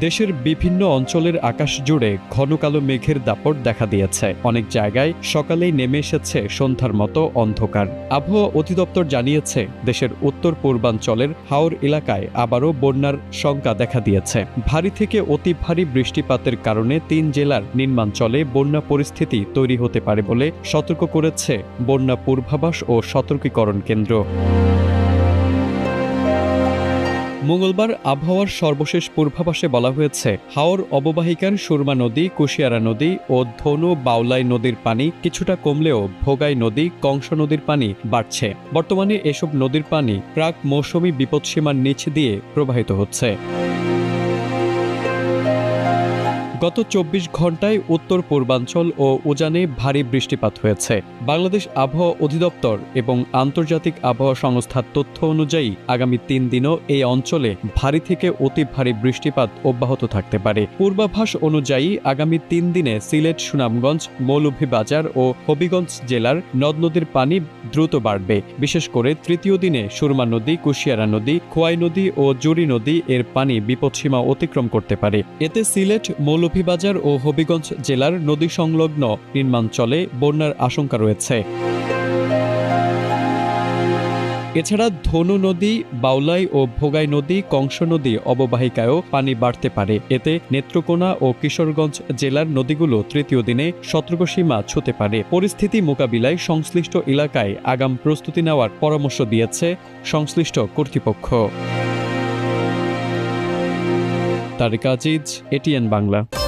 দেশের বিভিন্ন অঞ্চলের আকাশ জুড়ে ঘন কালো মেঘের দাপট দেখা দিয়েছে। অনেক জায়গায় সকালেই নেমে এসেছে সন্ধ্যার মতো অন্ধকার। আবহাওয়া অধিদপ্তর জানিয়েছে, দেশের উত্তর পূর্বাঞ্চলের হাওর এলাকায় আবারও বন্যার শঙ্কা দেখা দিয়েছে। ভারী থেকে অতি ভারী বৃষ্টিপাতের কারণে ৩ জেলার নিম্নাঞ্চলে বন্যা পরিস্থিতি তৈরি হতে পারে বলে সতর্ক করেছে বন্যা পূর্বাভাস ও সতর্কীকরণ কেন্দ্র। মঙ্গলবার আবহাওয়ার সর্বশেষ পূর্বাভাসে বলা হয়েছে, হাওর অববাহিকার সুরমা নদী, কুশিয়ারা নদী ও ধনু বাউলাই নদীর পানি কিছুটা কমলেও ভোগাই নদী, কংস নদীর পানি বাড়ছে। বর্তমানে এসব নদীর পানি প্রাক মৌসুমী বিপদসীমার নিচ দিয়ে প্রবাহিত হচ্ছে। গত ২৪ ঘণ্টায় উত্তর পূর্বাঞ্চল ও উজানে ভারী বৃষ্টিপাত হয়েছে। বাংলাদেশ আবহাওয়া অধিদপ্তর এবং আন্তর্জাতিক আবহাওয়া সংস্থার তথ্য অনুযায়ী আগামী ৩ দিনও এই অঞ্চলে ভারী থেকে অতি ভারী বৃষ্টিপাত অব্যাহত থাকতে পারে। পূর্বাভাস অনুযায়ী আগামী ৩ দিনে সিলেট, সুনামগঞ্জ, মৌলভীবাজার ও হবিগঞ্জ জেলার নদ নদীর পানি দ্রুত বাড়বে। বিশেষ করে তৃতীয় দিনে সুরমা নদী, কুশিয়ারা নদী, খোয়াই নদী ও জুড়ি নদী এর পানি বিপদসীমা অতিক্রম করতে পারে। এতে সিলেট, মৌলভীবাজার ও হবিগঞ্জ জেলার নদী সংলগ্ন নিম্নাঞ্চলে বন্যার আশঙ্কা রয়েছে। এছাড়া ধনু নদী, বাউলাই ও ভোগাই নদী, কংস নদী অববাহিকায়ও পানি বাড়তে পারে। এতে নেত্রকোনা ও কিশোরগঞ্জ জেলার নদীগুলো তৃতীয় দিনে সতর্কসীমা ছুঁতে পারে। পরিস্থিতি মোকাবিলায় সংশ্লিষ্ট এলাকায় আগাম প্রস্তুতি নেওয়ার পরামর্শ দিয়েছে সংশ্লিষ্ট কর্তৃপক্ষ। তারিক আজিজ, এটিএন বাংলা।